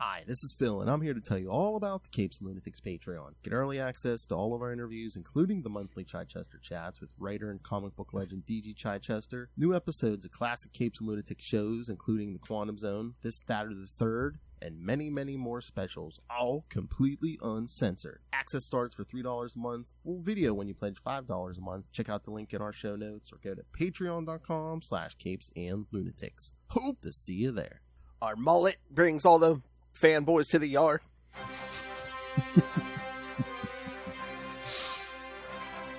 Hi, this is Phil, and I'm here to tell you all about the Capes and Lunatics Patreon. Get early access to all of our interviews, including the monthly Chichester chats with writer and comic book legend D.G. Chichester, new episodes of classic Capes and Lunatics shows, including The Quantum Zone, This, That, or the Third, and many, many more specials, all completely uncensored. Access starts for $3 a month, full video when you pledge $5 a month. Check out the link in our show notes or go to patreon.com/CapesandLunatics. Hope to see you there. Our mullet brings all the fanboys to the yard.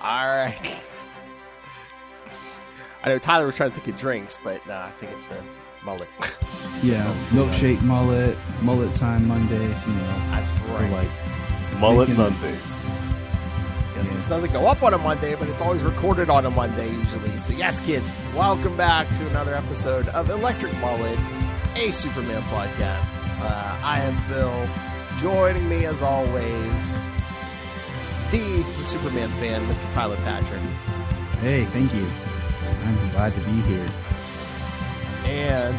Alright. I know Tyler was trying to think of drinks, but I think it's the mullet. Yeah, milkshake mullet, mullet time Mondays, you know. That's right. Like Mullet making- Mondays. Yes, this doesn't go up on a Monday, but it's always recorded on a Monday usually. So yes, kids, welcome back to another episode of Electric Mullet, a Superman podcast. I am Phil. Joining me, as always, the Superman fan, Mr. Tyler Patrick. Hey, thank you. I'm glad to be here. And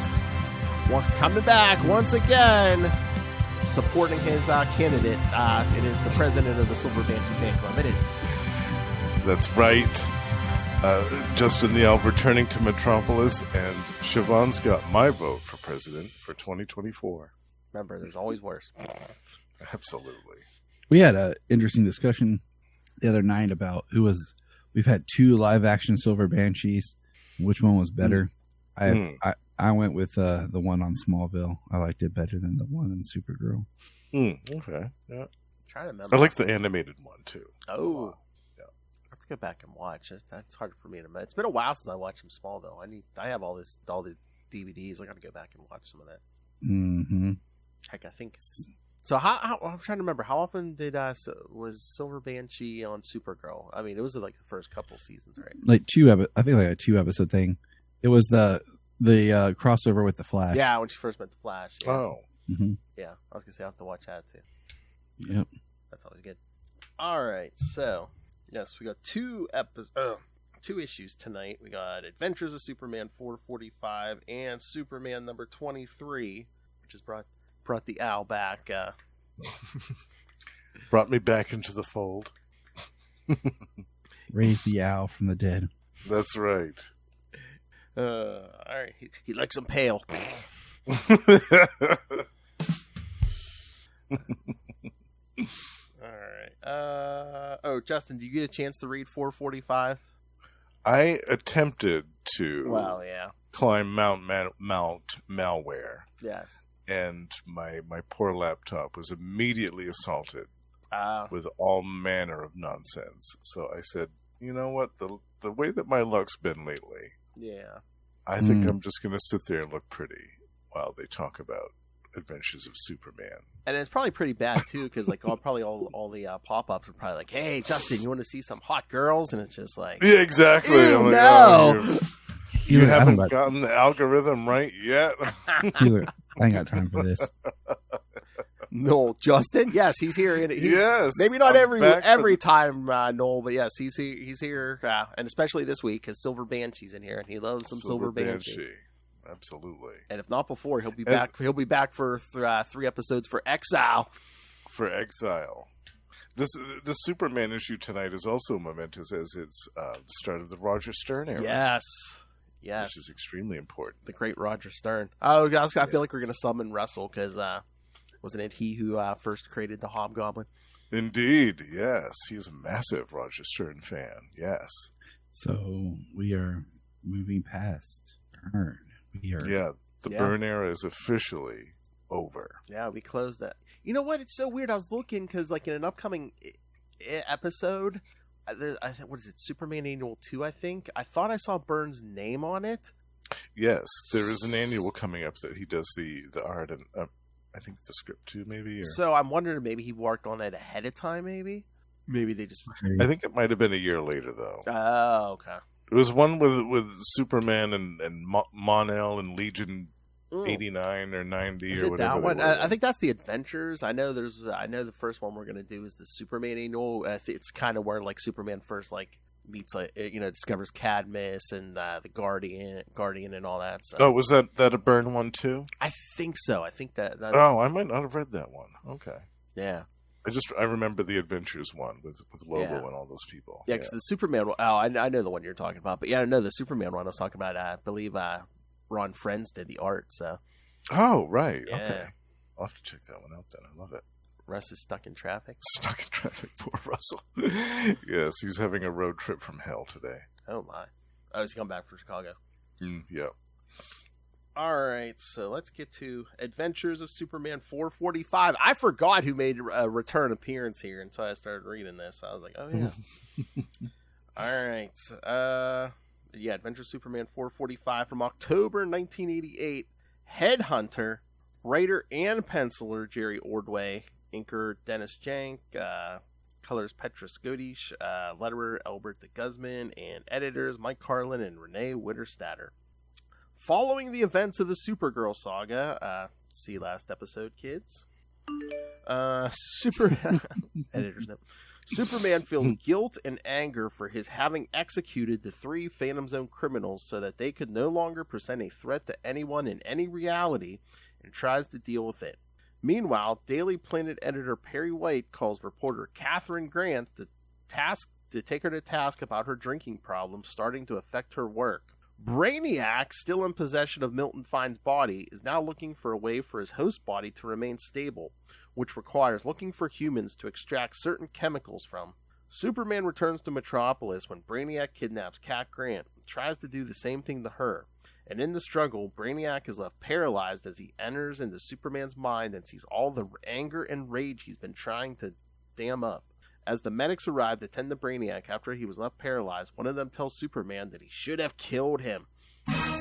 coming back once again, supporting his candidate. It is the president of the Silver Banshee fan club. It is. That's right. Justin the Elf returning to Metropolis, and Siobhan's got my vote for president for 2024. Remember, there's always worse. Absolutely. We had an interesting discussion the other night about we've had two live action Silver Banshees. Which one was better? I went with the one on Smallville. I liked it better than the one in Supergirl. Okay. Yeah. I'm trying to remember. I like the animated one too. Oh. Yeah. I have to go back and watch. That's hard for me to remember. It's been a while since I watched some Smallville. I have all the DVDs. I got to go back and watch some of that. Mm-hmm. Heck, I think. So how I'm trying to remember, how often was Silver Banshee on Supergirl? I mean, it was like the first couple seasons, right? Like I think like a 2-episode thing. It was the crossover with the Flash. Yeah, when she first met the Flash. Yeah. Oh. Mm-hmm. Yeah, I was gonna say I have to watch that too. Yep. That's always good. All right, so yes, we got two issues tonight. We got Adventures of Superman 445 and Superman number 23, which has brought the owl back. Brought me back into the fold. Raised the owl from the dead. That's right. All right, he likes them pale. All right. Justin, did you get a chance to read 445? I attempted to climb Mount Malware. Yes. And my poor laptop was immediately assaulted with all manner of nonsense. So I said, you know what? The way that my luck's been lately, I think I'm just going to sit there and look pretty while they talk about Adventures of Superman. And it's probably pretty bad too, because like all the pop-ups are probably like, "Hey, Justin, you want to see some hot girls?" And it's just like, yeah, exactly. Ew, I'm like, no. You haven't gotten the algorithm right yet. He's like, I ain't got time for this. No, Justin. Yes, he's here. Yes, maybe not every time, Noel, but yes, he's here, and especially this week because Silver Banshee's in here, and he loves some Silver Banshee. Absolutely. And if not before, he'll be back. He'll be back for 3 episodes for Exile. This Superman issue tonight is also momentous as it's the start of the Roger Stern era. Yes. Which is extremely important. The great Roger Stern. Oh, guys, I feel like we're going to summon Russell because wasn't it he who first created the Hobgoblin? Indeed, yes. He's a massive Roger Stern fan. Yes. So we are moving past Byrne. The Byrne era is officially over. Yeah, we closed that. You know what? It's so weird. I was looking because, like, in an upcoming episode, I think, what is it? Superman Annual 2, I think. I thought I saw Byrne's name on it. Yes, there is an annual coming up that he does the art and I think the script too, maybe. Or... So I'm wondering if maybe he worked on it ahead of time. Maybe they just. I think it might have been a year later, though. Oh, okay. It was one with Superman and Mon-El and Legion 89 or 90 is or it whatever. That one? I think that's the Adventures. I know the first one we're going to do is the Superman annual. It's kind of where like Superman first like meets discovers Cadmus and the Guardian and all that. So. Oh, was that a Byrne one too? I think so. I think that. Oh, I might not have read that one. Okay. Yeah. I remember the Adventures one with Lobo and all those people. Yeah, because the Superman. I know the one you're talking about, but I know the Superman one I was talking about. I believe Ron Friends did the art. So. Oh right. Yeah. Okay. I'll have to check that one out then. I love it. Russ is stuck in traffic. Stuck in traffic, poor Russell. Yes, he's having a road trip from hell today. Oh my! Oh, he's coming back from Chicago. Yeah. All right, so let's get to Adventures of Superman 445. I forgot who made a return appearance here until I started reading this. I was like, oh yeah. All right. Adventures of Superman 445 from October 1988. Headhunter, writer and penciler Jerry Ordway, inker Dennis Jank, colors Petra Skodish, letterer Albert de Guzman, and editors Mike Carlin and Renee Witterstatter. Following the events of the Supergirl saga, see last episode, kids. Editor's note. Superman feels guilt and anger for his having executed the 3 Phantom Zone criminals so that they could no longer present a threat to anyone in any reality, and tries to deal with it. Meanwhile, Daily Planet editor Perry White calls reporter Catherine Grant to take her to task about her drinking problems starting to affect her work. Brainiac, still in possession of Milton Fine's body, is now looking for a way for his host body to remain stable, which requires looking for humans to extract certain chemicals from. Superman returns to Metropolis when Brainiac kidnaps Cat Grant and tries to do the same thing to her. And in the struggle, Brainiac is left paralyzed as he enters into Superman's mind and sees all the anger and rage he's been trying to dam up. As the medics arrive to tend to Brainiac after he was left paralyzed, one of them tells Superman that he should have killed him. That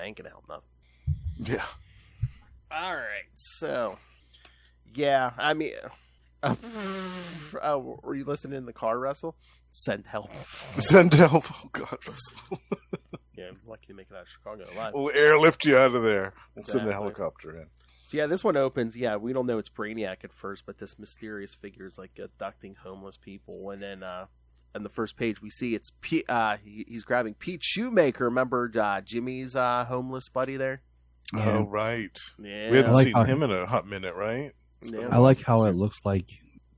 ain't gonna help nothing. Yeah. Alright, so... Yeah, I mean... were you listening in the car, Russell? Send help. Send help. Oh, God, Russell. Yeah, I'm lucky to make it out of Chicago alive. We'll airlift you out of there. We'll Exactly. send a helicopter in. So, yeah, this one opens. Yeah, we don't know it's Brainiac at first, but this mysterious figure is like abducting homeless people. And then on the first page, we see it's he's grabbing Pete Shoemaker. Remember Jimmy's homeless buddy there? Yeah. Oh, right. Yeah. We hadn't like seen how- him in a hot minute, right? Yeah. I like how it looks like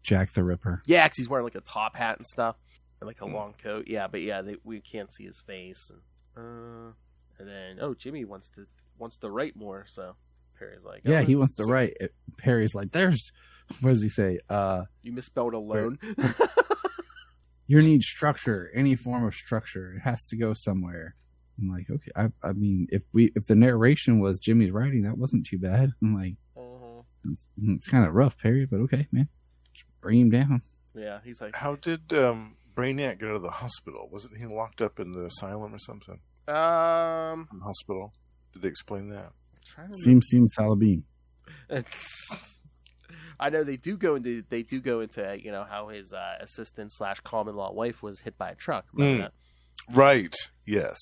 Jack the Ripper. Yeah, because he's wearing like a top hat and stuff, and like a long coat. Yeah, but yeah, we can't see his face. And then Jimmy wants to write more. So Perry's like, Yeah, he wants to write. Perry's like, "There's, what does he say? You misspelled alone. You need structure, any form of structure. It has to go somewhere." I'm like, okay. I mean, if the narration was Jimmy's writing, that wasn't too bad. I'm like, it's kind of rough, Perry, but okay, man. Just bring him down. Yeah, he's like, How did Brainiac get out of the hospital? Wasn't he locked up in the asylum or something? In the hospital? Did they explain that? Seem Salabim. It's. I know they do go into how his assistant / common law wife was hit by a truck. Remember that? Right. Yes.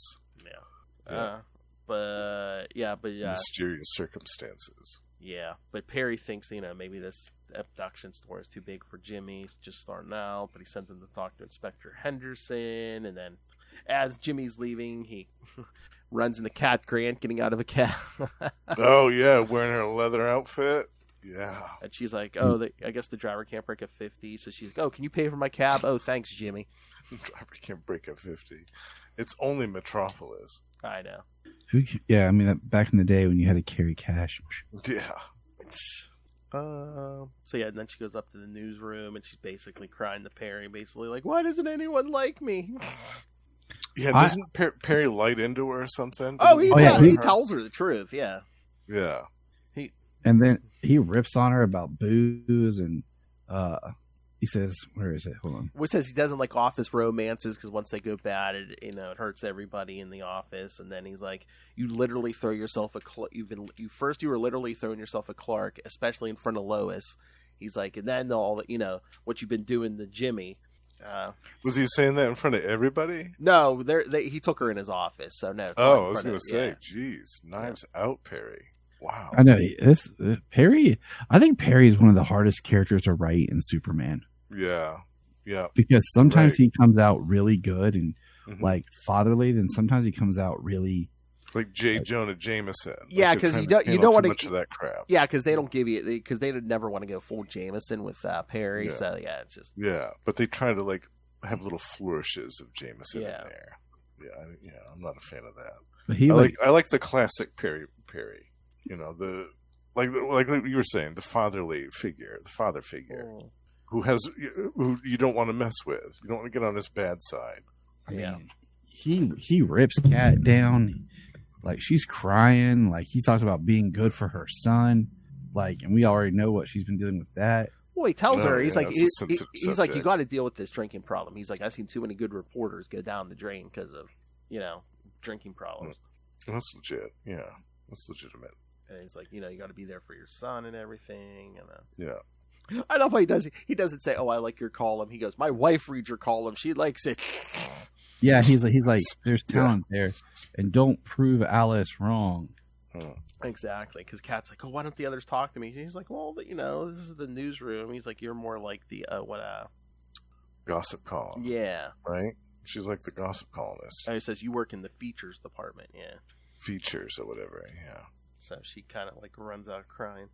Yeah. But Mysterious circumstances. Yeah, but Perry thinks, maybe this abduction story is too big for Jimmy. He's just starting out, but he sends him to talk to Inspector Henderson, and then as Jimmy's leaving, he runs into Cat Grant getting out of a cab. Oh, yeah, wearing her leather outfit. Yeah. And she's like, I guess the driver can't break a 50, so she's like, oh, can you pay for my cab? Oh, thanks, Jimmy. The driver can't break a 50. It's only Metropolis. I know. Yeah, I mean, back in the day when you had to carry cash. Yeah. So yeah, and then she goes up to the newsroom and she's basically crying to Perry, basically like, why doesn't anyone like me? Yeah, doesn't Perry light into her or something? He tells her the truth, yeah. Yeah. And then he rips on her about booze and he says, where is it? Hold on. Which says he doesn't like office romances because once they go bad, it hurts everybody in the office. And then he's like, you literally throw yourself you were literally throwing yourself at Clark, especially in front of Lois. He's like, and then all that, what you've been doing to Jimmy. Was he saying that in front of everybody? No, he took her in his office. So no. I was going to say, geez, knives out, Perry. Wow. I know Perry. I think Perry is one of the hardest characters to write in Superman. Yeah. Yeah. Because sometimes he comes out really good and like fatherly, then sometimes he comes out really like J. Jonah Jameson. Yeah, because you don't want much of that crap. Yeah, because they don't give you because they would never want to go full Jameson with Perry. So it's just but they try to like have little flourishes of Jameson in there. Yeah, I'm not a fan of that. But I like the classic Perry. You know, the like you were saying, the father figure, who you don't want to mess with. You don't want to get on his bad side. I mean, he rips Kat down. Like, she's crying. Like, he talks about being good for her son. Like, and we already know what she's been dealing with that. Well, he tells her, he's like, you got to deal with this drinking problem. He's like, I've seen too many good reporters go down the drain because of, drinking problems. That's legit. Yeah, that's legitimate. And he's like, you got to be there for your son and everything. And yeah. I love how he does. He doesn't say, "Oh, I like your column." He goes, "My wife reads your column. She likes it." Yeah, he's like, there's talent there, and don't prove Alice wrong. Exactly, because Kat's like, "Oh, why don't the others talk to me?" And he's like, "Well, this is the newsroom." He's like, "You're more like the gossip column." Yeah, right. She's like the gossip columnist. And he says, "You work in the features department." Yeah, features or whatever. Yeah. So she kind of like runs out crying.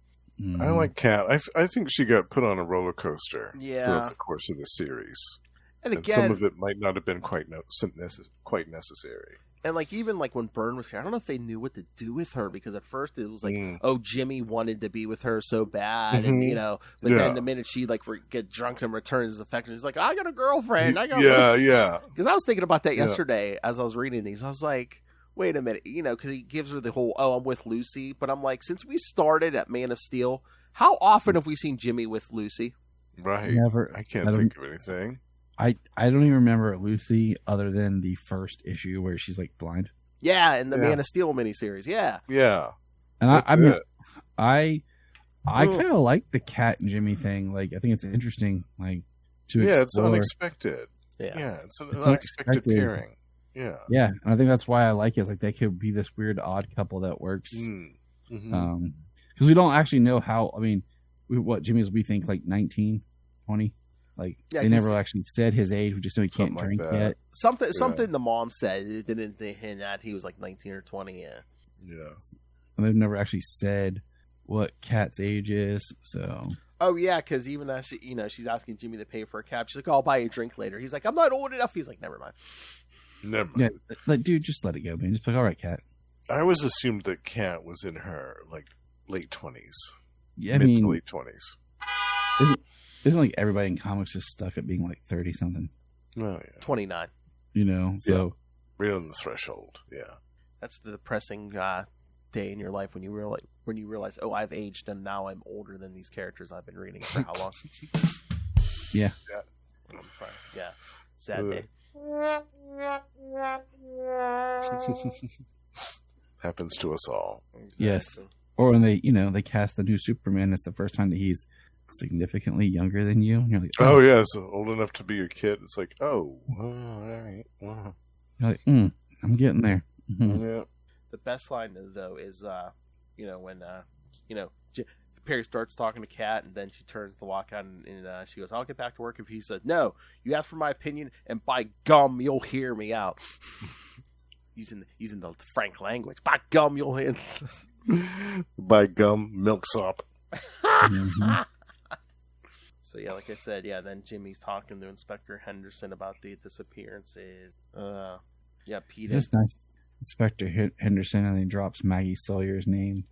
I like Kat. I think she got put on a roller coaster throughout the course of the series. And again, some of it might not have been quite necessary. And even when Byrne was here, I don't know if they knew what to do with her, because at first it was like, oh, Jimmy wanted to be with her so bad, and but then the minute she get drunk and returns his affection, he's like, I got a girlfriend. Because I was thinking about that yesterday as I was reading these. I was like, wait a minute, because he gives her the whole, oh, I'm with Lucy. But I'm like, since we started at Man of Steel, how often have we seen Jimmy with Lucy? Right. Never. I can't think of anything. I don't even remember Lucy other than the first issue where she's like blind. Yeah, in the Man of Steel miniseries. Yeah. Yeah. And I kind of like the Kat and Jimmy thing. Like, I think it's interesting, to explore. It's unexpected. Yeah, it's an unexpected pairing. Yeah. Yeah, and I think that's why I like it. It's like they could be this weird odd couple that works. Because we don't actually know how. I mean, what Jimmy's, we think 19, 20. They never actually said his age. We just know he can't drink yet. Something the mom said, it didn't hint that he was 19 or 20. Yeah. And they've never actually said what Kat's age is. So. Oh yeah, because even as she's asking Jimmy to pay for a cab, she's like, "Oh, I'll buy you a drink later." He's like, "I'm not old enough." He's like, "Never mind." Never mind. Yeah, dude, just let it go, man. Just be like, all right, Kat. I always assumed that Kat was in her late 20s. Yeah, mid to late 20s. Isn't everybody in comics just stuck at being 30 something? Oh yeah, 29. So right on the threshold. Yeah, that's the depressing day in your life when you realize, oh, I've aged and now I'm older than these characters I've been reading for how long? Yeah. Yeah. Sad day. Happens to us all. Exactly. Yes. Or when they cast the new Superman, it's the first time that he's significantly younger than you. And you're like, oh yeah, so old enough to be your kid. It's like, all right. Wow. You're like, I'm getting there. Mm-hmm. Yeah. The best line though is, when Perry starts talking to Kat, and then she turns to walk out, and she goes, "I'll get back to work." If he said, "No, you asked for my opinion, and by gum, you'll hear me out." using the frank language. By gum, you'll hear. By gum, milksop. Mm-hmm. So yeah, like I said, then Jimmy's talking to Inspector Henderson about the disappearances. Pete. Just nice, Inspector Henderson, and he drops Maggie Sawyer's name.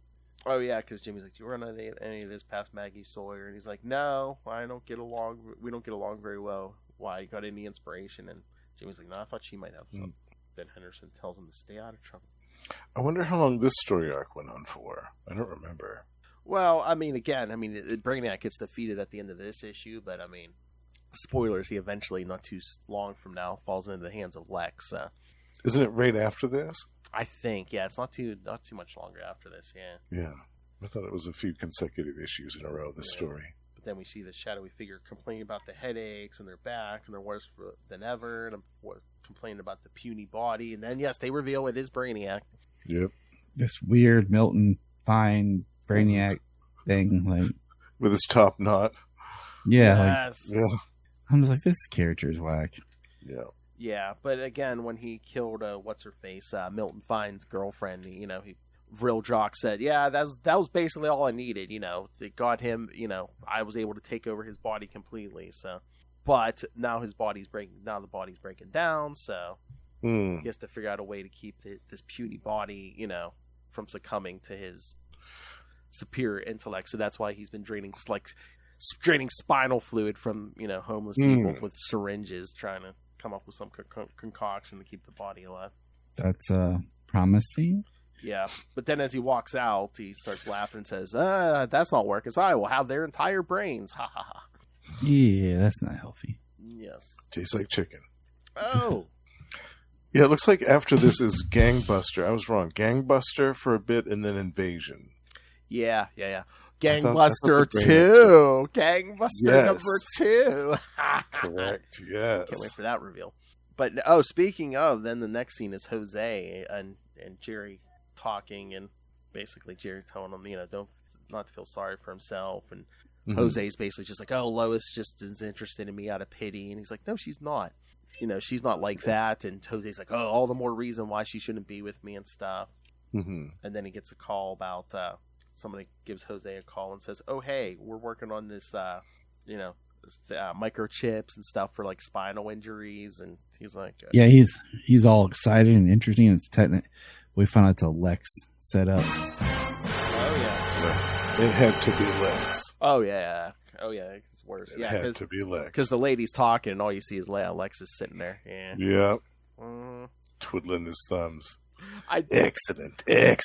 Oh yeah, because Jimmy's like, "Do you run any of this past Maggie Sawyer?" And he's like, "No, I don't get along. We don't get along very well. Why? You got any inspiration?" And Jimmy's like, "No, I thought she might have some." Then Henderson tells him to stay out of trouble. I wonder how long this story arc went on for. I don't remember. Well, Brainiac gets defeated at the end of this issue, but spoilers, he eventually, not too long from now, falls into the hands of Lex. Isn't it right after this? I think, yeah, it's not too much longer after this, yeah. Yeah, I thought it was a few consecutive issues in a row, this story. But then we see the shadowy figure complaining about the headaches and their back, and they're worse than ever, and complaining about the puny body, and then, yes, they reveal it is Brainiac. Yep. This weird Milton Fine Brainiac thing, with his top knot. Yeah. Yes. I'm just like, this character is whack. Yeah. Yeah, but again, when he killed what's-her-face, Milton Fine's girlfriend, Vril Jock said, yeah, that was basically all I needed, It got him, I was able to take over his body completely, so. But now the body's breaking down, so he has to figure out a way to keep this puny body, from succumbing to his superior intellect. So that's why he's been draining spinal fluid from, homeless people with syringes, trying to come up with some concoction to keep the body alive. That's promising. Yeah, but then as he walks out, he starts laughing and says, that's not working, so I will have their entire brains. Ha ha ha. Yeah, that's not healthy. Yes. Tastes like chicken. Oh. Yeah, it looks like after this is Gangbuster. I was wrong. Gangbuster for a bit and then Invasion. Yeah. Gangbuster 2. Gangbuster number 2. Correct, yes. Can't wait for that reveal. But, speaking of, then the next scene is Jose and Jerry talking, and basically Jerry telling him, not to feel sorry for himself, and Jose's basically just like, Lois just is interested in me out of pity, and he's like, no, she's not. She's not like that, and Jose's like, all the more reason why she shouldn't be with me and stuff. And then he gets a call about, somebody gives Jose a call and says, hey, we're working on this, microchips and stuff for like spinal injuries, and he's like, yeah, he's all excited and interesting. And it's we found out it's a Lex set up. Oh yeah, it had to be Lex. Oh yeah, it's worse. It had to be Lex because the lady's talking and all you see is Lex is sitting there. Yeah, twiddling his thumbs. Excellent. He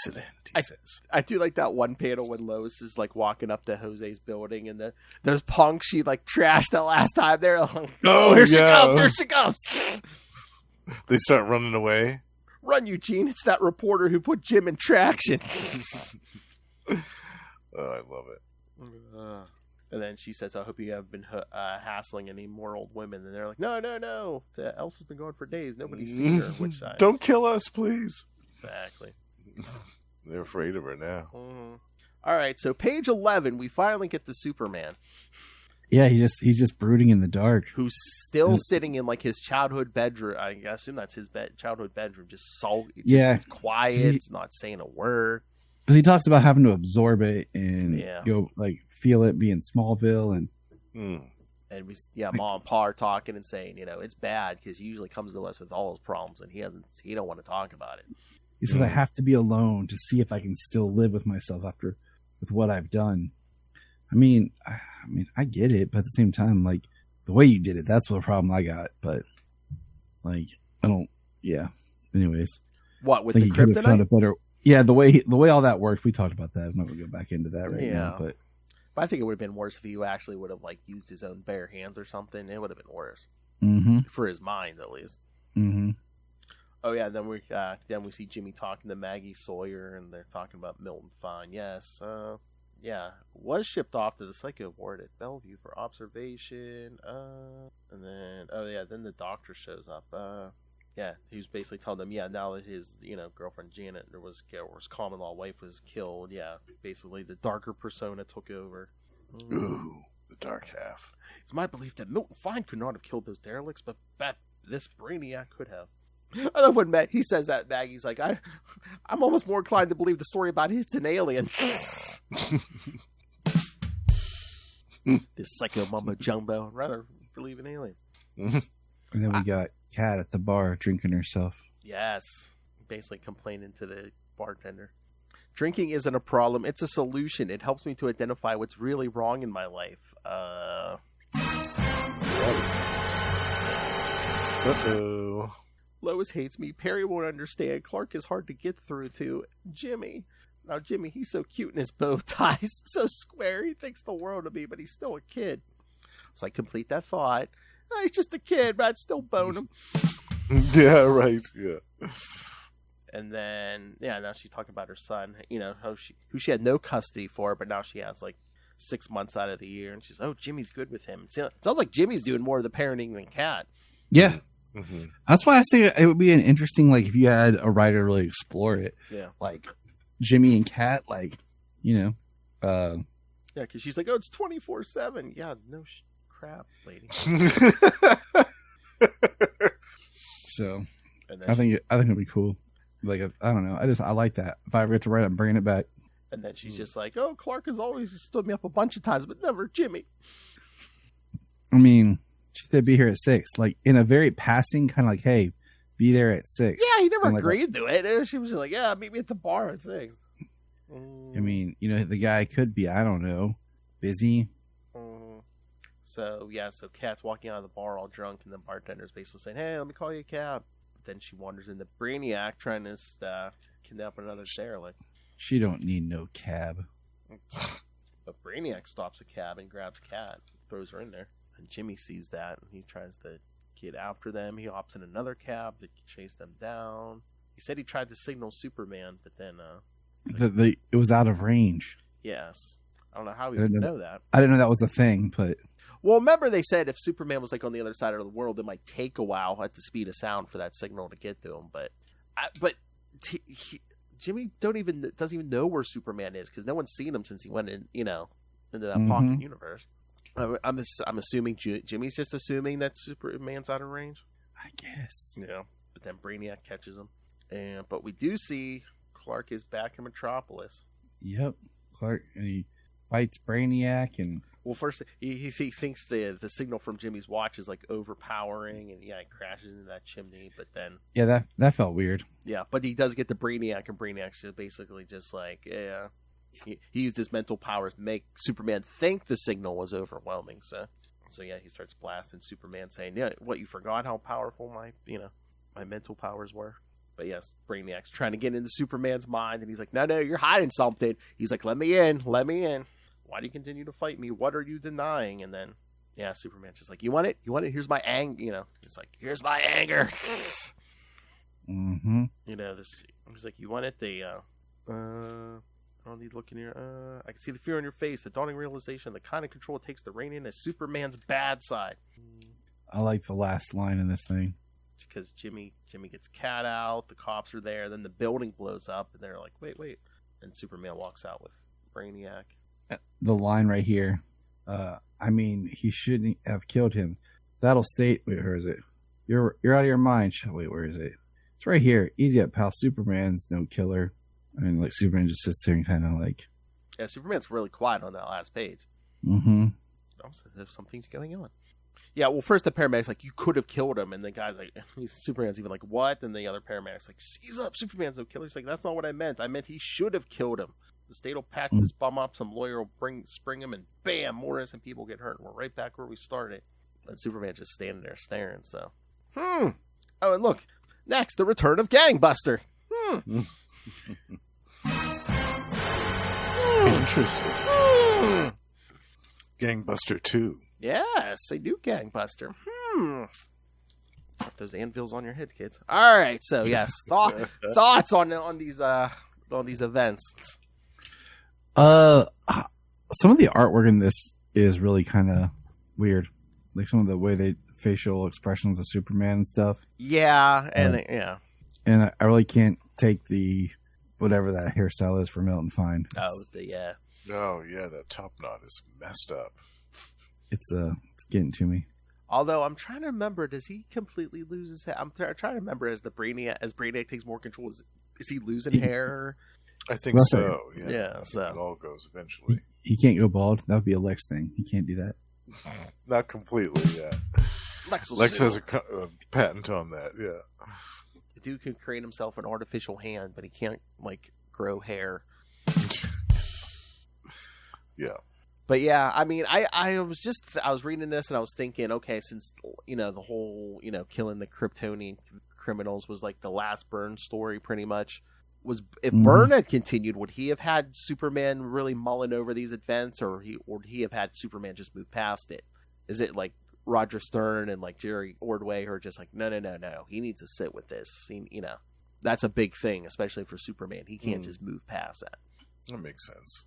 says. I do like that one panel when Lois is like walking up to Jose's building, and those punks she like trashed the last time. They're like, here she comes. They start running away. Run, Eugene! It's that reporter who put Jim in traction. Oh, I love it. And then she says, I hope you haven't been hassling any more old women. And they're like, no. Elsa's been going for days. Nobody's seen her. Which I... Don't kill us, please. Exactly. They're afraid of her now. All right, so page 11, we finally get to Superman. Yeah, he's just brooding in the dark. Who's still sitting in like his childhood bedroom. I assume that's his childhood bedroom. Just quiet, not saying a word. Because he talks about having to absorb it and go like feel it, be in Smallville, and Mom and Pa are talking and saying, it's bad because he usually comes to us with all his problems, and he don't want to talk about it. He says, I have to be alone to see if I can still live with myself with what I've done. I mean, I get it, but at the same time, like the way you did it, that's the problem I got. But like, I don't. Yeah. Anyways, what with the kryptonite? Found a better. Yeah, the way all that worked, we talked about that. I'm not gonna go back into that now, but I think it would have been worse if he actually would have like used his own bare hands or something. It would have been worse for his mind, at least. Oh yeah, then we see Jimmy talking to Maggie Sawyer, and they're talking about Milton Fine. Yes, was shipped off to the Psycho Ward at Bellevue for observation. And then then the doctor shows up. He was basically telling them, now that his girlfriend Janet was common law wife was killed, basically the darker persona took over. Ooh, the dark half. It's my belief that Milton Fine could not have killed those derelicts, but this Brainiac could have. I love when he says that. Maggie's like, I'm almost more inclined to believe the story about it's an alien. This psycho mumbo jumbo. I'd rather believe in aliens. And then we got Kat at the bar drinking herself. Yes. Basically complaining to the bartender. Drinking isn't a problem. It's a solution. It helps me to identify what's really wrong in my life. Yikes. Uh-oh. Lois hates me. Perry won't understand. Clark is hard to get through to. Jimmy. Now, Jimmy, he's so cute in his bow ties. So square. He thinks the world of me, but he's still a kid. So I complete that thought. He's just a kid, but I'd still bone him. Yeah, right. Yeah. And then, now she's talking about her son, who she had no custody for, but now she has like 6 months out of the year. And she's, Jimmy's good with him. It sounds like Jimmy's doing more of the parenting than Kat. Yeah. Mm-hmm. That's why I say it would be an interesting, like, if you had a writer really explore it. Yeah. Like, Jimmy and Kat, like, because she's like, it's 24/7. Yeah, no crap, lady. So I think it'll be cool. Like, I don't know. I like that. If I ever get to write it, I'm bringing it back. And then she's just like, "Oh, Clark has always stood me up a bunch of times, but never Jimmy." I mean, she said be here at 6. Like, in a very passing kind of like, hey, be there at 6. Yeah, he never like, agreed to it. She was just like, "Yeah, meet me at the bar at 6." I mean, the guy could be, I don't know, busy. So Kat's walking out of the bar all drunk, and the bartender's basically saying, "Hey, let me call you a cab." But then she wanders into Brainiac trying to kidnap another derelict. She don't need no cab. But Brainiac stops a cab and grabs Kat, throws her in there. And Jimmy sees that, and he tries to get after them. He hops in another cab to chase them down. He said he tried to signal Superman, but then it was out of range. Yes. I don't know how he would know that. I didn't know that was a thing, but... Well, remember they said if Superman was like on the other side of the world, it might take a while at the speed of sound for that signal to get to him. Jimmy doesn't even know where Superman is because no one's seen him since he went in, into that pocket universe. I'm assuming Jimmy's just assuming that Superman's out of range. I guess. Yeah, but then Brainiac catches him, but we do see Clark is back in Metropolis. Yep, Clark, and he fights Brainiac and. Well, first he thinks the signal from Jimmy's watch is like overpowering, and he crashes into that chimney. But then that felt weird. Yeah, but he does get to Brainiac, and Brainiac's basically just like he used his mental powers to make Superman think the signal was overwhelming. So he starts blasting Superman, saying, "Yeah, what, you forgot how powerful my mental powers were?" But yes, Brainiac's trying to get into Superman's mind, and he's like, "No, you're hiding something." He's like, "Let me in. Why do you continue to fight me? What are you denying?" And then, Superman's just like, "You want it? Here's my anger." It's like, "Here's my anger." Mm-hmm. He's like, "You want it?" I don't need looking here. I can see the fear on your face, the dawning realization, the kind of control it takes to rein in as Superman's bad side. I like the last line in this thing. Because Jimmy gets Kat out, the cops are there, then the building blows up, and they're like, wait. And Superman walks out with Brainiac. The line right here. I mean, he shouldn't have killed him. That'll state. Wait, where is it? You're out of your mind. Wait, where is it? It's right here. Easy up, pal. Superman's no killer. I mean, like, Superman just sits there and kind of like... Yeah, Superman's really quiet on that last page. Mm-hmm. There's something's going on. Yeah, well, first the paramedic's like, "You could have killed him," and the guy's like, Superman's even like, "What?" And the other paramedic's like, "Seize up, Superman's no killer." He's like, "That's not what I meant. I meant he should have killed him. The state will patch this bum up, some lawyer will spring him, and bam, more innocent people get hurt. We're right back where we started." And Superman's just standing there staring, so. Oh, and look, next, the return of Gangbuster. Interesting. Gangbuster 2. Yes, they do Gangbuster. Put those anvils on your head, kids. All right, so yes, thoughts on these events. Some of the artwork in this is really kind of weird. Like some of the way they facial expressions of Superman and stuff. Yeah, and And I really can't take the whatever that hairstyle is for Milton Fine. Oh, that top knot is messed up. It's getting to me. Although I'm trying to remember, does he completely lose his hair? I'm trying to remember as Brainiac takes more control. Is he losing hair? I think so. Yeah. So it all goes eventually. He can't go bald. That would be a Lex thing. He can't do that. Not completely. Yeah. Lex has a patent on that. Yeah. The dude can create himself an artificial hand, but he can't grow hair. Yeah. But yeah, I mean, I was reading this and I was thinking, okay, since the whole killing the Kryptonian criminals was like the last Byrne story, pretty much. If Byrne had continued, would he have had Superman really mulling over these events, or would he have had Superman just move past it? Is it like Roger Stern and like Jerry Ordway who are just like, no, he needs to sit with this. That's a big thing, especially for Superman. He can't just move past that. That makes sense.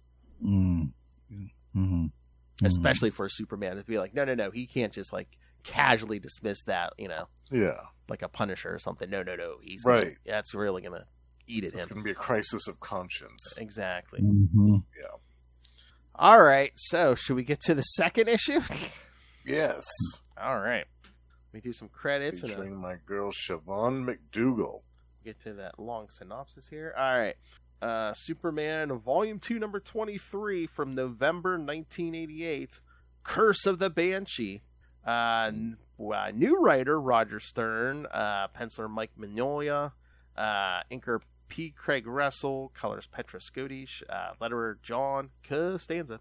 Especially for Superman to be like, no, he can't just like casually dismiss that, Yeah. Like a Punisher or something. No, he's right. That's really gonna eat at him. It's gonna be a crisis of conscience. Exactly. Mm-hmm. Yeah. All right. So, should we get to the second issue? Yes. All right. Let me do some credits. Featuring my girl Siobhan McDougal. Get to that long synopsis here. All right. Superman Volume 2, number 23 from November 1988. Curse of the Banshee. New writer Roger Stern. Penciler Mike Mignola. Inker P. Craig Russell. Colors Petra Skodish. Letterer John Costanza.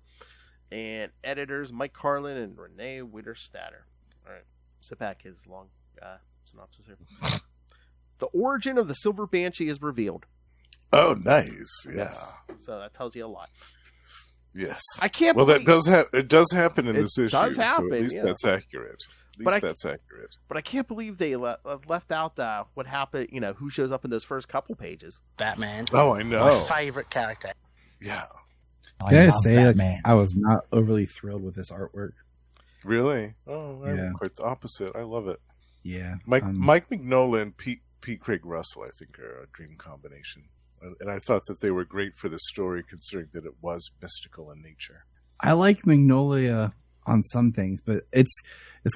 And editors Mike Carlin and Renee Witterstatter. All right. Sit back, his long synopsis here. The origin of the Silver Banshee is revealed. Oh, nice. Yeah. Yes. So that tells you a lot. Yes. I can't believe... that it does happen in this issue. Does happen, so at least that's accurate. That's accurate. But I can't believe they left out what happened, who shows up in those first couple pages. Batman. Oh, I know. My favorite character. Yeah. I gotta say, I was not overly thrilled with this artwork. Really? Oh, I'm quite the opposite. I love it. Yeah. Mike Mignola and P. Craig Russell, I think, are a dream combination. And I thought that they were great for this story, considering that it was mystical in nature. I like Mignola on some things, but it's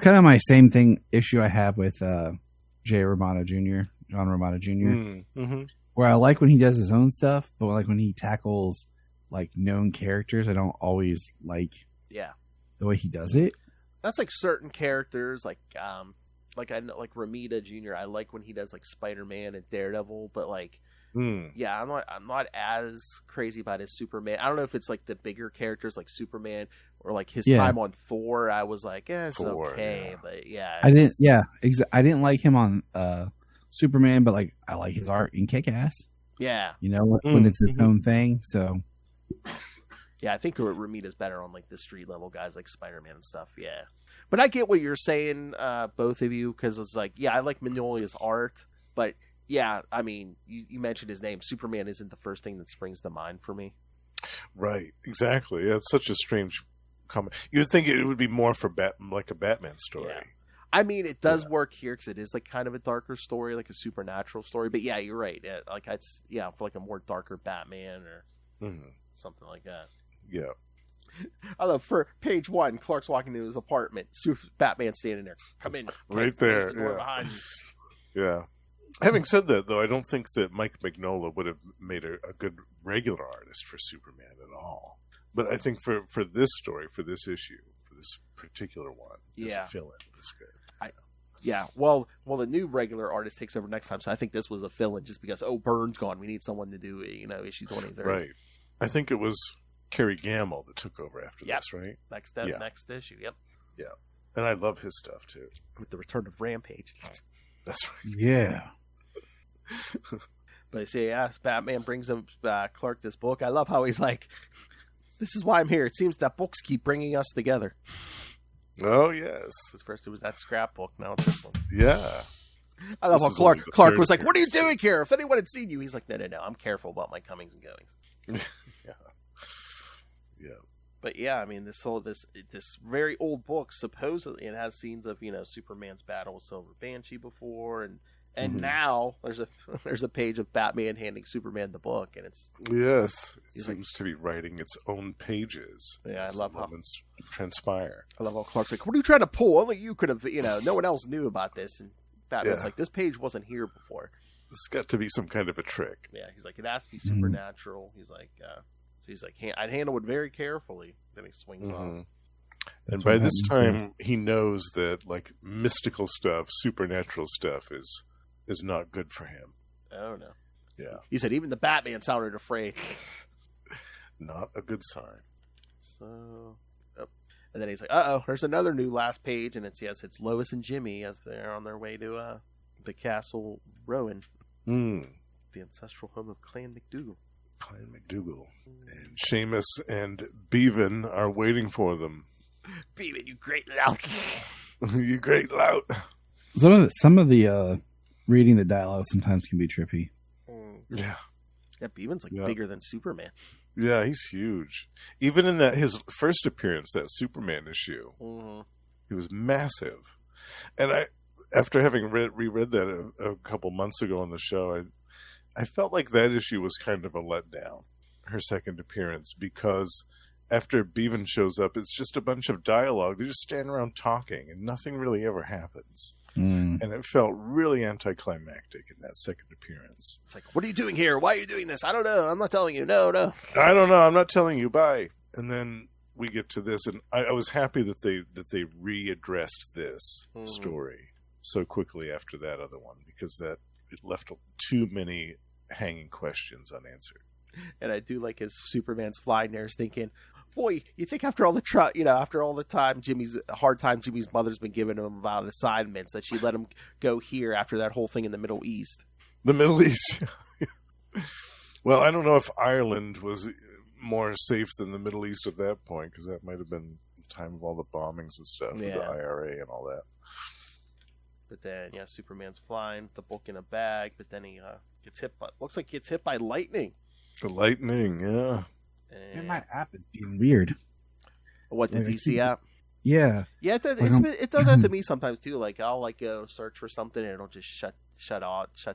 kind of my same issue I have with John Romano Jr., Mm-hmm. where I like when he does his own stuff, but like when he tackles like known characters, I don't always like the way he does it. That's like certain characters, like Ramita Jr. I like when he does like Spider-Man and Daredevil, but like I'm not as crazy about his Superman. I don't know if it's like the bigger characters like Superman or like his time on Thor. I was like, it's Thor, okay, but I didn't like him on Superman, but like I like his art in Kick-Ass. Yeah, when it's its own thing. So I think Ramita's better on like the street level guys like Spider-Man and stuff. Yeah, but I get what you're saying, both of you, because it's like I like Mignola's art, but. Yeah, I mean, you mentioned his name. Superman isn't the first thing that springs to mind for me. Right, exactly. Yeah, it's such a strange comment. You'd think it would be more for like a Batman story. Yeah. I mean, it does work here because it is like kind of a darker story, like a supernatural story. But yeah, you're right. Like for like a more darker Batman or something like that. Yeah. Although for page 1, Clark's walking into his apartment. Batman standing there. Come in. Right there. The door behind you. Yeah. Having said that, though, I don't think that Mike Mignola would have made a good regular artist for Superman at all. But I think for this story, for this issue, for this particular one, as a fill-in, it's good. Well, the new regular artist takes over next time, so I think this was a fill-in just because, Byrne's gone. We need someone to do, issue 23. Right. I think it was Kerry Gamble that took over after this, right? Next issue, yep. Yeah. And I love his stuff, too. With the return of Rampage. That's right. Yeah. But see, Batman brings him Clark this book. I love how he's like, "This is why I'm here. It seems that books keep bringing us together." Oh yes. First it was that scrapbook. Now it's this one. Yeah. I love how Clark was like, "What are you doing here?" If anyone had seen you, he's like, "No. I'm careful about my comings and goings." Yeah. But yeah, I mean, this very old book supposedly it has scenes of Superman's battle with Silver Banshee before, and now there's a page of Batman handing Superman the book, and it's it seems to be writing its own pages. Yeah, I love how transpire. I love how Clark's like, "What are you trying to pull? Only you could have, no one else knew about this." And Batman's like, "This page wasn't here before. This got to be some kind of a trick." Yeah, he's like, "It has to be supernatural." He's like, "I'd handle it very carefully." Then he swings on. And by this time, he knows that like mystical stuff, supernatural stuff is not good for him. Oh no! Yeah, he said even the Batman sounded afraid. Not a good sign. So, and then he's like, "Uh-oh, there's another new last page," and it's Lois and Jimmy as they're on their way to the Castle Rowan, the ancestral home of Clan McDougal. And Seamus and Bevan are waiting for them. Bevan, you great lout! You great lout! Some of the reading the dialogue sometimes can be trippy. Yeah, Bevan's like bigger than Superman. Yeah, he's huge. Even in his first appearance, that Superman issue, he was massive. And after having reread that a couple months ago on the show, I felt like that issue was kind of a letdown, her second appearance, because after Bevan shows up, it's just a bunch of dialogue. They just stand around talking, and nothing really ever happens. And it felt really anticlimactic in that second appearance. It's like, what are you doing here? Why are you doing this? I don't know. I'm not telling you. No. I don't know. I'm not telling you. Bye. And then we get to this, and I was happy that they readdressed this story so quickly after that other one, because it left too many hanging questions unanswered. And I do like his Superman's flying there, thinking, boy, you think after all the after all the time Jimmy's mother's been giving him about assignments, that she let him go here after that whole thing in the Middle East. The Middle East. Well, I don't know if Ireland was more safe than the Middle East at that point, because that might have been the time of all the bombings and stuff, with the IRA and all that. But then, Superman's flying, the book in a bag, but then he gets hit by lightning. The lightning, yeah. And my app is being weird. What, the DC app? Yeah. Yeah, it does that to me sometimes too. Like, I'll go search for something and it'll just shut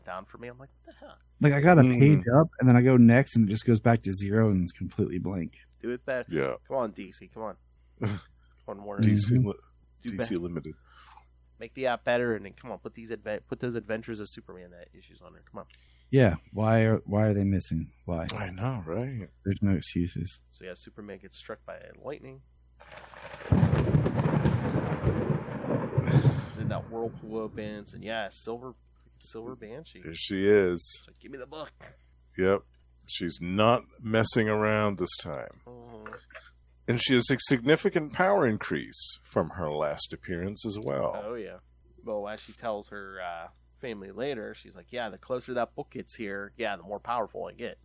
down for me. I'm like, what the hell? Like, I got a page up and then I go next and it just goes back to 0 and it's completely blank. Do it better. Yeah. Come on, DC. Come on. Come on, Warner. DC Limited. Make the app better, and then come on, put those Adventures of Superman issues on there. Come on. Yeah, why are they missing? Why? I know, right? There's no excuses. So Superman gets struck by lightning. Then that whirlpool opens, and Silver Banshee. There she is. So give me the book. Yep, she's not messing around this time. And she has a significant power increase from her last appearance as well. Oh, yeah. Well, as she tells her family later, she's like, the closer that book gets here, the more powerful I get.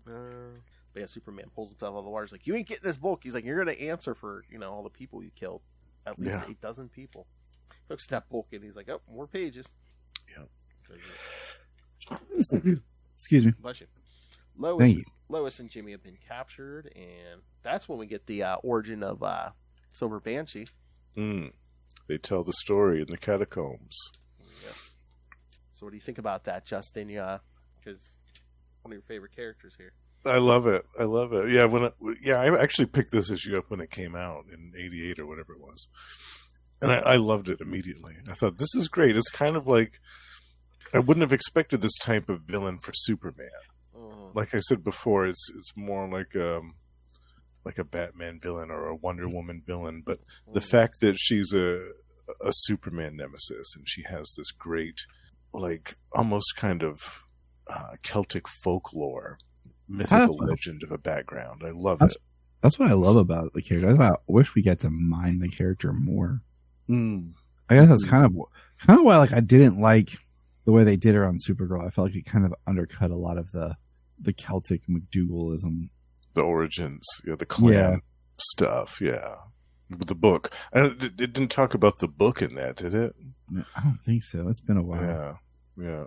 But Superman pulls himself out of the water. He's like, you ain't getting this book. He's like, you're going to answer for, all the people you killed. At least 8 dozen people. Looks at that book, and he's like, oh, more pages. Yeah. Excuse me. Bless you. Thank you. Lois and Jimmy have been captured, and that's when we get the origin of Silver Banshee. They tell the story in the catacombs. Yeah. So what do you think about that, Justin? Because one of your favorite characters here. I love it. Yeah, I actually picked this issue up when it came out in '88 or whatever it was, and I loved it immediately. I thought, this is great. It's kind of like, I wouldn't have expected this type of villain for Superman. Like I said before, it's more like a Batman villain or a Wonder Woman villain, but the fact that she's a Superman nemesis, and she has this great, like, almost kind of Celtic folklore, mythical legend of a background. I love it. That's what I love about the character. I wish we got to mine the character more. I guess that's kind of why, like, I didn't like the way they did her on Supergirl. I felt like it kind of undercut a lot of the Celtic McDougallism. The origins, the clan stuff, With the book. And it didn't talk about the book in that, did it? No, I don't think so. It's been a while. Yeah.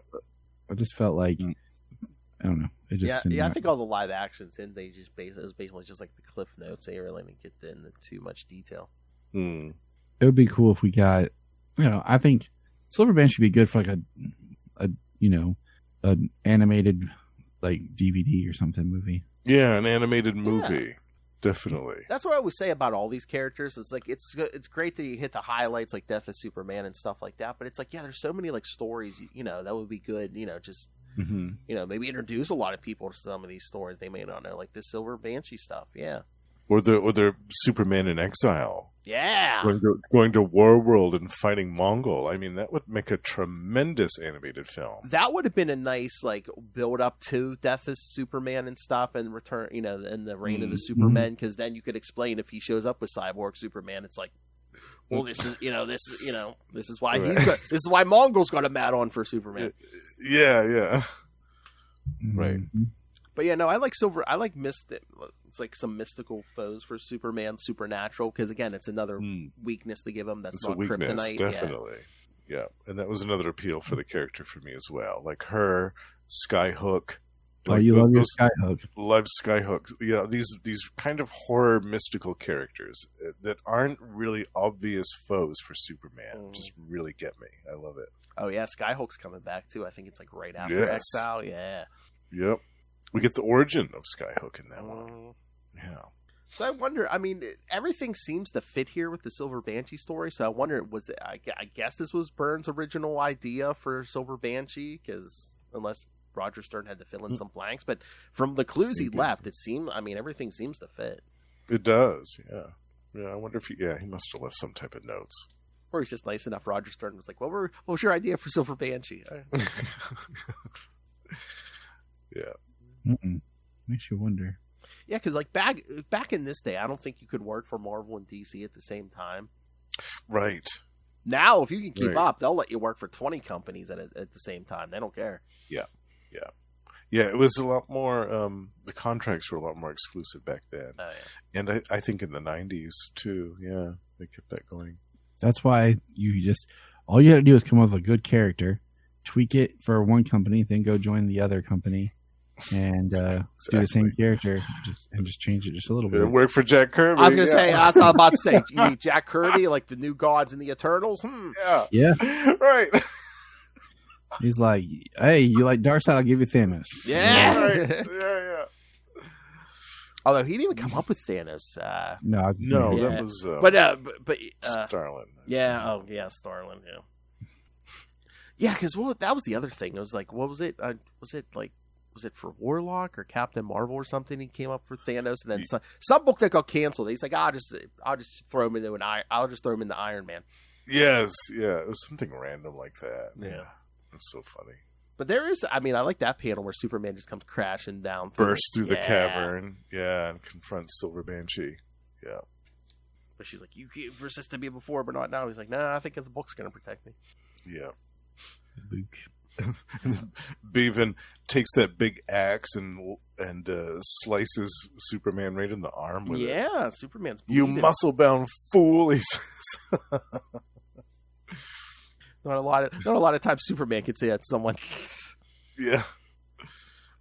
I just felt like, I don't know. It just I think all the live actions, and it was basically just like the cliff notes. They really didn't get into too much detail. It would be cool if we got, I think Silver Banshee would be good for like an animated, like, DVD or something movie. Yeah, an animated movie. Definitely. That's what I always say about all these characters. It's like, it's great that you hit the highlights, like Death of Superman and stuff like that, but it's like, there's so many, like, stories, that would be good, just, maybe introduce a lot of people to some of these stories they may not know, like the Silver Banshee stuff. Yeah. Or the Superman in Exile. Yeah. Going to Warworld and fighting Mongol. I mean, that would make a tremendous animated film. That would have been a nice, like, build up to Death of Superman and stuff, and return, and the reign of the Supermen, because then you could explain if he shows up with Cyborg Superman. It's like, well, this is why this is why Mongol's got a mat on for Superman. Yeah. Right. But I like Silver. I like Mystic. It's like some mystical foes for Superman, supernatural. Because again, it's another weakness to give him. That's not kryptonite. Definitely. Yeah, and that was another appeal for the character for me as well. Like her, Skyhook. Like, you love your Skyhook. Love Skyhook. Yeah, these kind of horror mystical characters that aren't really obvious foes for Superman just really get me. I love it. Oh yeah, Skyhook's coming back too. I think it's like right after Exile. Yeah. Yep. We get the origin of Skyhook in that one. Yeah. So I wonder, I mean, everything seems to fit here with the Silver Banshee story, so I wonder, I guess this was Byrne's original idea for Silver Banshee, because unless Roger Stern had to fill in some blanks, but from the clues he left, everything seems to fit. It does, yeah. Yeah, I wonder if he must have left some type of notes. Or he's just nice enough. Roger Stern was like, what was your idea for Silver Banshee? Yeah. Makes you wonder. Yeah, because like back in this day, I don't think you could work for Marvel and DC at the same time. Right. Now, if you can keep up, they'll let you work for 20 companies at the same time. They don't care. Yeah. Yeah, it was a lot more, the contracts were a lot more exclusive back then. Oh, yeah. And I think in the 90s, too, yeah, they kept that going. That's why all you had to do is come up with a good character, tweak it for one company, then go join the other company, and do the same character, just change it just a little bit. It worked for Jack Kirby. I was going to say, that's what I was about to say. You mean Jack Kirby, like the New Gods and the Eternals? Yeah. Right. He's like, hey, you like Darkseid? I'll give you Thanos. Yeah. Right. Yeah. Although he didn't even come up with Thanos. No, that was but Starlin. Yeah. Oh, yeah, Starlin. Yeah. Yeah, because that was the other thing. It was like, what was it? Was it for Warlock or Captain Marvel or something? He came up for Thanos, and then some book that got canceled. He's like, I'll just throw him into I'll just throw him into Iron Man. Yes, yeah, it was something random like that. Yeah. It's so funny. But there is, I like that panel where Superman just comes crashing down. Bursts through the cavern, and confronts Silver Banshee. Yeah. But she's like, you resisted me before, but not now. He's like, nah, I think the book's going to protect me. Yeah. Bevan takes that big axe and slices Superman right in the arm with it. Yeah, Superman's bleeding. You muscle-bound fool, he says. Not a lot of times Superman could say that to someone. Yeah.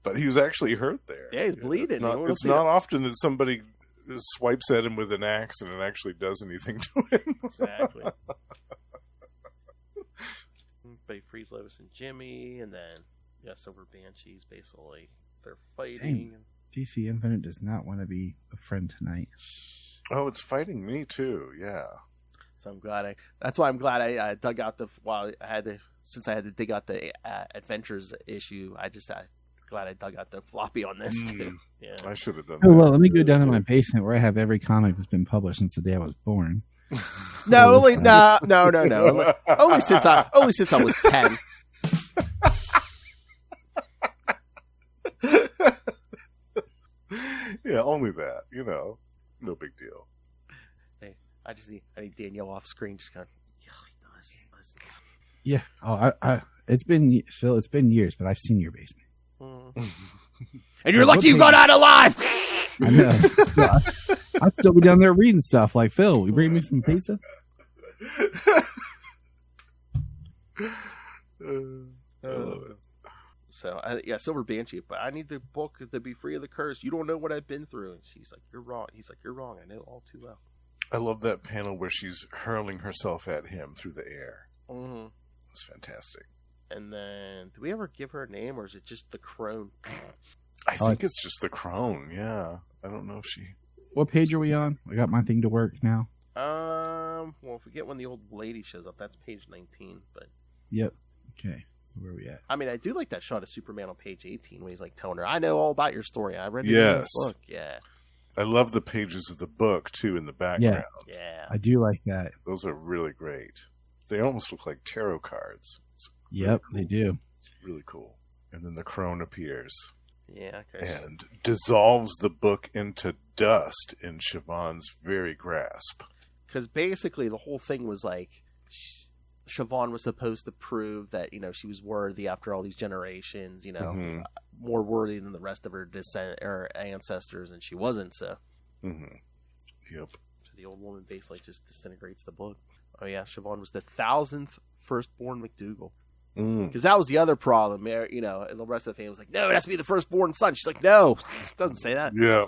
But he was actually hurt there. Yeah, he's bleeding. It's not often that somebody swipes at him with an axe and it actually does anything to him. Exactly. But he frees Lois and Jimmy, and then Silver Banshees basically they're fighting. Dang. DC Infinite does not want to be a friend tonight. Oh, it's fighting me too. Yeah. So I'm glad that's why I'm glad I dug out since I had to dig out the Adventures issue. Glad I dug out the floppy on this too. Yeah. I should have done that. Well, let me go down to my basement where I have every comic that's been published since the day I was born. No. Only since I was 10. Yeah, only that. No big deal. Hey, I need Danielle off screen. Just kind of, he does. Yeah. Oh, it's been years, but I've seen your basement. And you're lucky you got out alive. I know. Yeah, I'd still be down there reading stuff like, Phil, will you bring me some pizza? I love it. So, Silver Banshee, but I need the book to be free of the curse. You don't know what I've been through. And she's like, you're wrong. He's like, you're wrong. I know all too well. I love that panel where she's hurling herself at him through the air. Mm-hmm. It's fantastic. And then, do we ever give her a name, or is it just the crone? I think it's just the crone, yeah. I don't know if she... What page are we on? I got my thing to work now. Well, if we get when the old lady shows up, that's page 19, but... Yep. Okay, so where are we at? I do like that shot of Superman on page 18 when he's like telling her, I know all about your story. I read it in this book. Yeah. I love the pages of the book, too, in the background. Yeah. I do like that. Those are really great. They almost look like tarot cards. Yep, cool. They do. It's really cool. And then the crone appears. Yeah. Okay. And dissolves the book into dust in Siobhan's very grasp. Because basically the whole thing was like, Siobhan was supposed to prove that, she was worthy after all these generations, more worthy than the rest of her ancestors, and she wasn't, so. Mm-hmm. Yep. So the old woman basically just disintegrates the book. Oh, yeah, Siobhan was the 1,000th firstborn McDougal. Because that was the other problem, and the rest of the family was like, no, it has to be the firstborn son. She's like, no, it doesn't say that. Yeah.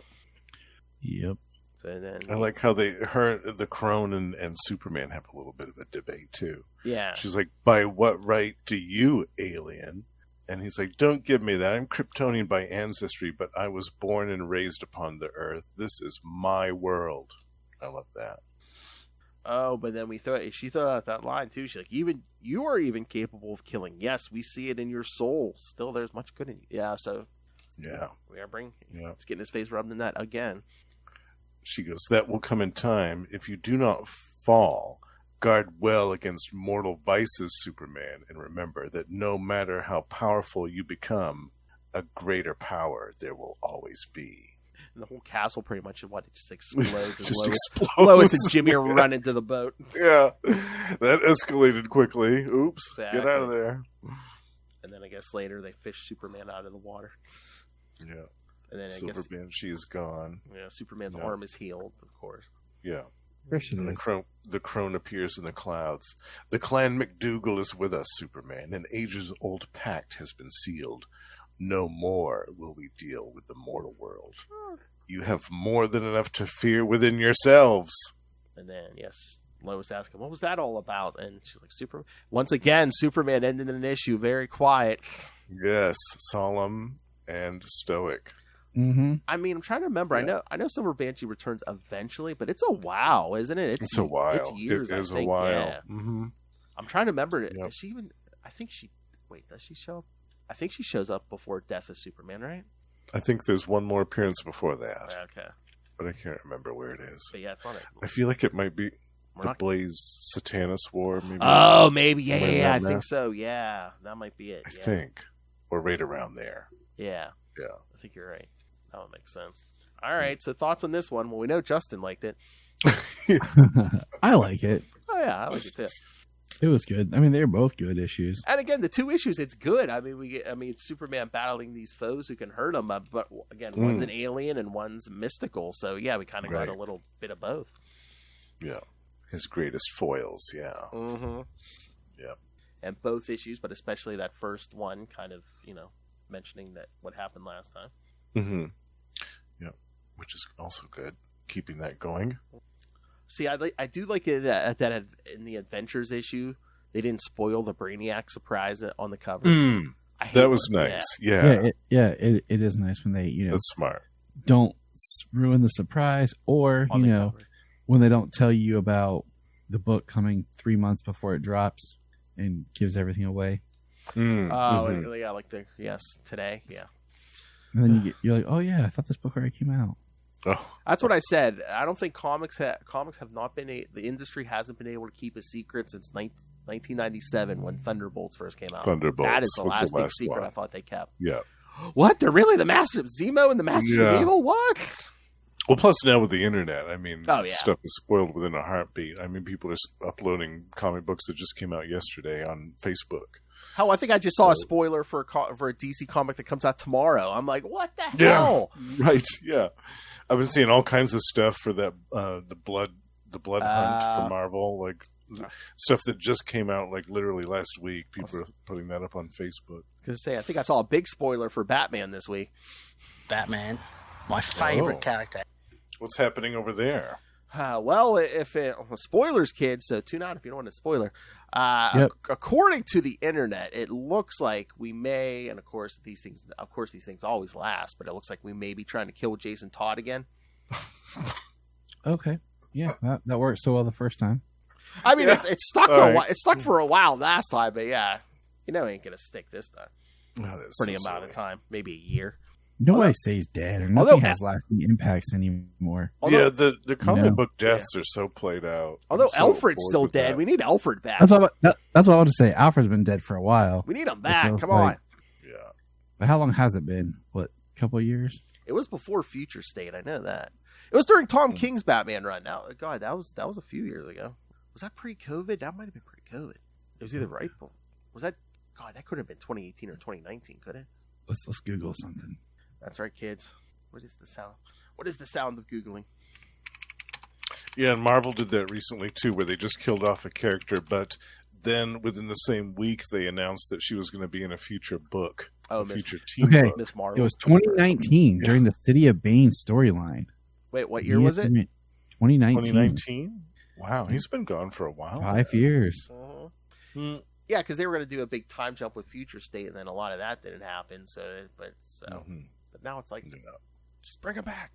Yep. So then, I like how the crone and Superman have a little bit of a debate, too. Yeah. She's like, by what right do you, alien, And he's like, don't give me that. I'm Kryptonian by ancestry, but I was born and raised upon the Earth. This is my world. I love that. Oh, but then she threw out that line too. She's like, you are even capable of killing. Yes, we see it in your soul. Still, there's much good in you. Yeah, so. Yeah. We are It's getting his face rubbed in that again. She goes, that will come in time. If you do not fall, guard well against mortal vices, Superman, and remember that no matter how powerful you become, a greater power there will always be. And the whole castle pretty much it just explodes. Explodes. Lois and Jimmy are running into the boat. Yeah, that escalated quickly. Oops, exactly. Get out of there. And then I guess later they fish Superman out of the water. Yeah. And then Silver Banshee is gone. Yeah, Superman's arm is healed, of course. Yeah. And the crone appears in the clouds. The Clan McDougal is with us, Superman. An ages-old pact has been sealed. No more will we deal with the mortal world. You have more than enough to fear within yourselves. And then, yes, Lois asks him, what was that all about? And she's like, once again, Superman ended an issue very quiet. Yes, solemn and stoic. Mm-hmm. I mean, I'm trying to remember. Yeah. I know Silver Banshee returns eventually, but it's a while, isn't it? It's a while. It's years. It is I think. a while. Yeah. Mm-hmm. I'm trying to remember. Yep. Does she even? I think she. Wait, does she show up? I think she shows up before Death of Superman, right? I think there's one more appearance before that. Okay. But I can't remember where it is. But yeah, it's not. I feel like it might be the Blaze Satanus War. Maybe. Oh, maybe. Yeah. I think so. Yeah, that might be it. I think, or right around there. Yeah. Yeah. I think you're right. That would make sense. All right, so thoughts on this one? Well, we know Justin liked it. I like it. Oh, yeah, I like it too. It was good. I mean, they're both good issues. And again, the two issues, it's good. I mean, Superman battling these foes who can hurt him, but again, one's an alien and one's mystical. So, yeah, we kind of got a little bit of both. Yeah. His greatest foils, yeah. Mm-hmm. Yeah. And both issues, but especially that first one kind of, mentioning that what happened last time. Mm-hmm. Yeah, which is also good. Keeping that going. See, I do like it that in the Adventures issue, they didn't spoil the Brainiac surprise on the cover. That was nice. Yeah. It is nice when they, that's smart. Don't ruin the surprise, or when they don't tell you about the book coming 3 months before it drops and gives everything away. Yeah, like today, yeah. And then you're like, oh yeah, I thought this book already came out. Oh. That's what I said. I don't think comics have not been the industry hasn't been able to keep a secret since 1997 when Thunderbolts first came out. That is the last big secret I thought they kept. Yeah. What? They're really the Master of Zemo and the Masters of Evil? What? Well, plus now with the internet, I mean, stuff is spoiled within a heartbeat. I mean, people are uploading comic books that just came out yesterday on Facebook. Hell, I think I just saw a spoiler for a DC comic that comes out tomorrow. I'm like, what the hell? Right, yeah. I've been seeing all kinds of stuff for that the blood hunt for Marvel, like stuff that just came out like literally last week. People are putting that up on Facebook. I think I saw a big spoiler for Batman this week. Batman, my favorite character. What's happening over there? Well, spoilers, kids, so tune out if you don't want a spoiler. According to the internet, it looks like we may, and of course these things always last, but it looks like we may be trying to kill Jason Todd again. Okay, yeah, that worked so well the first time. I mean, it stuck for a while. It stuck for a while last time, but yeah, it ain't gonna stick this time. For any amount of time, maybe a year. Nobody stays dead, or nothing has lasting impacts anymore. The comic book deaths are so played out. Although Alfred's still dead, we need Alfred back. That's what I want to say. Alfred's been dead for a while. We need him back. Come on. Yeah. But how long has it been? What, a couple of years? It was before Future State. I know that. It was during Tom King's Batman run. Now, God, that was a few years ago. Was that pre-COVID? That might have been pre-COVID. It was either right. Was that? God, that could have been 2018 or 2019. Could it? Let's Google something. That's right, kids. What is the sound? What is the sound of Googling? Yeah, and Marvel did that recently, too, where they just killed off a character, but then within the same week, they announced that she was going to be in a future book. Future team book. Miss Marvel. It was 2019 during the City of Bane storyline. Wait, what year was it? 2019. 2019? Wow, he's been gone for a while. 5 years. Yeah, because they were going to do a big time jump with Future State, and then a lot of that didn't happen. But now it's like, just bring it back.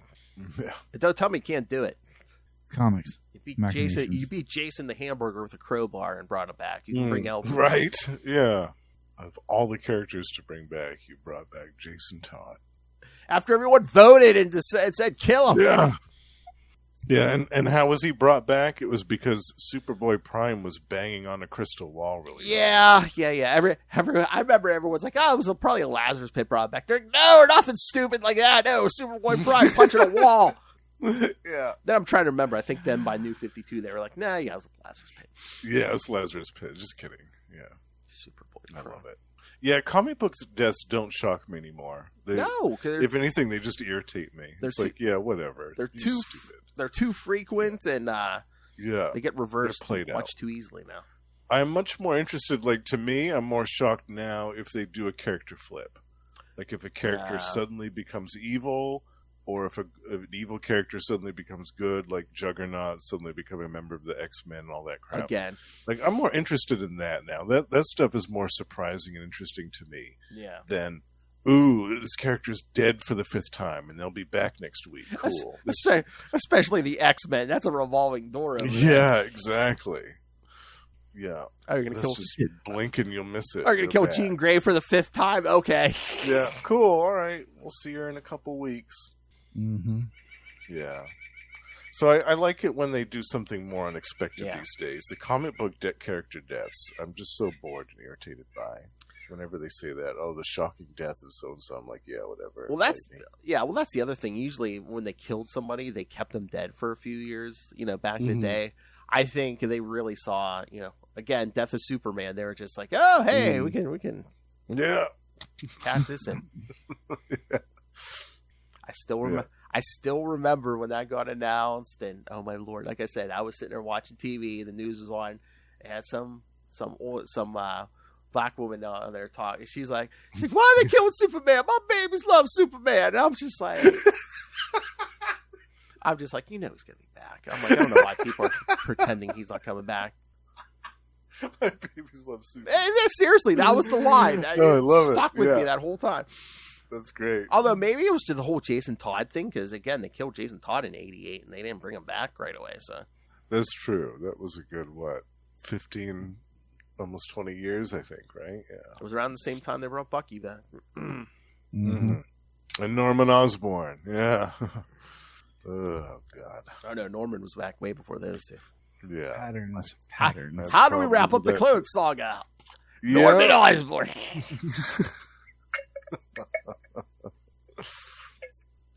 Yeah. Don't tell me you can't do it. Comics. You beat Jason the Hamburger with a crowbar and brought him back. You can bring Elvis. Right? Yeah. Of all the characters to bring back, you brought back Jason Todd. After everyone voted and said kill him. Yeah. Yeah, and how was he brought back? It was because Superboy Prime was banging on a crystal wall really hard. Yeah. I remember everyone's like, oh, it was probably a Lazarus Pit brought back. They're like, no, nothing stupid like that. No, Superboy Prime punching a wall. Yeah. Then I'm trying to remember. I think then by New 52, they were like, nah, yeah, it was a Lazarus Pit. Yeah, it was Lazarus Pit. Just kidding. Yeah. Superboy Prime. I love it. Yeah, comic book deaths don't shock me anymore. No. If anything, they just irritate me. It's like, yeah, whatever. They're too stupid. They're too frequent, and they get reversed much too easily now. I'm much more interested. Like, to me, I'm more shocked now if they do a character flip. Like, if a character suddenly becomes evil, or if an evil character suddenly becomes good, like Juggernaut suddenly becoming a member of the X-Men and all that crap. Again. Like, I'm more interested in that now. That stuff is more surprising and interesting to me than, ooh, this character's dead for the 5th time, and they'll be back next week. Cool. Especially the X-Men. That's a revolving door. Yeah, exactly. Yeah. Are you going to kill? Just blink and you'll miss it. Are you going to kill Jean Grey for the 5th time? Okay. Yeah. Cool. All right. We'll see her in a couple weeks. Mm-hmm. Yeah. So I like it when they do something more unexpected these days. The comic book character deaths, I'm just so bored and irritated by. Whenever they say that, oh, the shocking death of so-and-so, I'm like, yeah, whatever. Well, that's the other thing. Usually when they killed somebody, they kept them dead for a few years, back in the day. I think they really saw, again, Death of Superman. They were just like, oh, hey, we can cash this in. Yeah. I still remember when that got announced, and oh my lord, like I said, I was sitting there watching TV, the news was on, and had some black woman on there talking. She's like, why are they killing Superman? My babies love Superman. And I'm just like, he's gonna be back. I'm like, I don't know why people are pretending he's not coming back. My babies love Superman. And seriously, that was the line. I love it. Stuck with me that whole time. That's great. Although maybe it was to the whole Jason Todd thing, because again, they killed Jason Todd in '88, and they didn't bring him back right away. So that's true. That was a good 15, almost 20 years, I think. Right? Yeah. It was around the same time they brought Bucky back. Mm-hmm. And Norman Osborn. Yeah. Oh God. Oh no, Norman was back way before those two. Yeah. Patterns. How do we wrap up the Clone Saga? Yeah. Norman Osborn.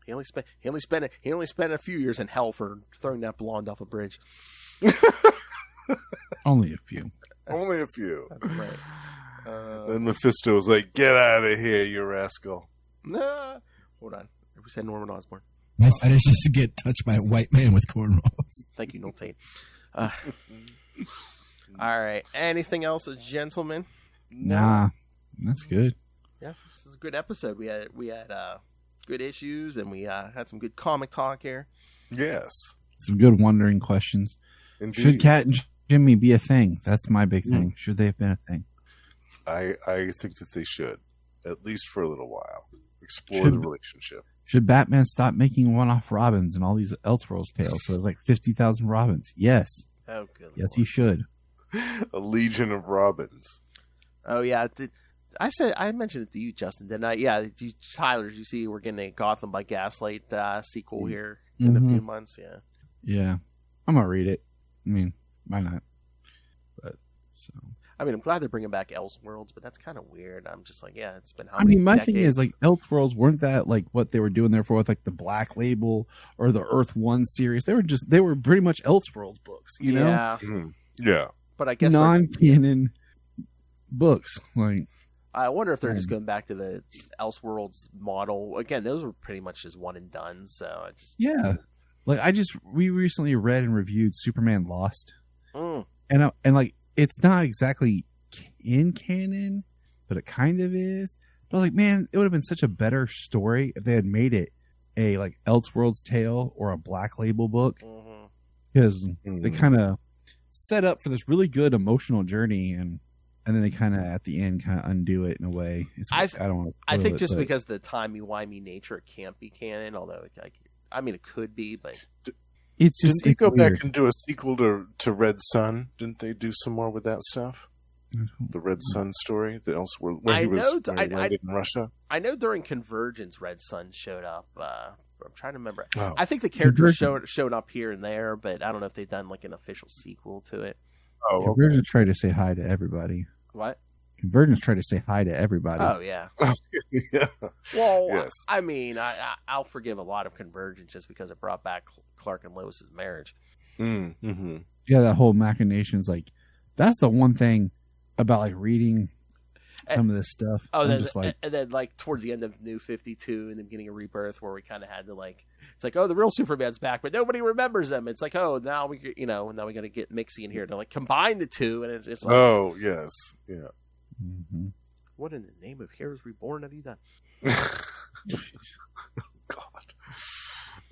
He only spent a few years in hell for throwing that blonde off a bridge. Only a few. Only a few. That's right. Then Mephisto was like, "Get out of here, you rascal!" Nah. Hold on. We said Norman Osborn. My fetish is to get touched by a white man with cornrows. Thank you, Nolte. All right. Anything else, gentlemen? Nah, that's good. Yes, this is a good episode. We had good issues, and we had some good comic talk here. Yes, some good wondering questions. Indeed. Should Cat and Jimmy be a thing? That's my big thing. Should they have been a thing? I think that they should, at least for a little while, explore the relationship. Should Batman stop making one-off Robins and all these Elseworlds tales? So like 50,000 Robins. Yes. Oh, good. Yes, he should. A legion of Robins. Oh yeah. I mentioned it to you, Justin, didn't I? Yeah, Tyler, did you see we're getting a Gotham by Gaslight sequel here in a few months? Yeah. Yeah. I'm going to read it. I mean, why not? I'm glad they're bringing back Elseworlds, but that's kind of weird. I'm just like, yeah, it's been how many my decades? Thing is, like, Elseworlds, weren't that like what they were doing there for with like the Black Label or the Earth 1 series? They were pretty much Elseworlds books, you know? Yeah. Mm-hmm. Yeah. But I guess non-canon books. Like, I wonder if they're just going back to the Elseworlds model. Again, those were pretty much just one and done, so we recently read and reviewed Superman Lost. And like, it's not exactly in canon, but it kind of is. But I was like, man, it would have been such a better story if they had made it a like Elseworlds tale or a Black Label book, because they kind of set up for this really good emotional journey, and and then they kind of at the end kind of undo it in a way. I don't want to. I think just because of the timey-wimey nature, it can't be canon. Although, it could be, but it's just. Didn't they go back and do a sequel to Red Sun? Didn't they do some more with that stuff? The Red Sun story, where he was landed in Russia. I know during Convergence, Red Sun showed up. I'm trying to remember. Oh. I think the characters showed up here and there, but I don't know if they've done like an official sequel to it. Oh, Convergence tried to say hi to everybody. What? Convergence tried to say hi to everybody. Oh yeah. Yeah. Well, yes. I mean, I'll forgive a lot of Convergence just because it brought back Clark and Lois's marriage. Mm-hmm. Yeah, that whole machinations, like that's the one thing about like reading some of this stuff. Oh, and then like towards the end of New 52 and the beginning of Rebirth, where we kind of had to it's like, oh, the real Superman's back, but nobody remembers them. It's like, oh, now we got to get Mixie in here to like combine the two, and it's like, oh yes, yeah. Mm-hmm. What in the name of Heroes Reborn have you done? God.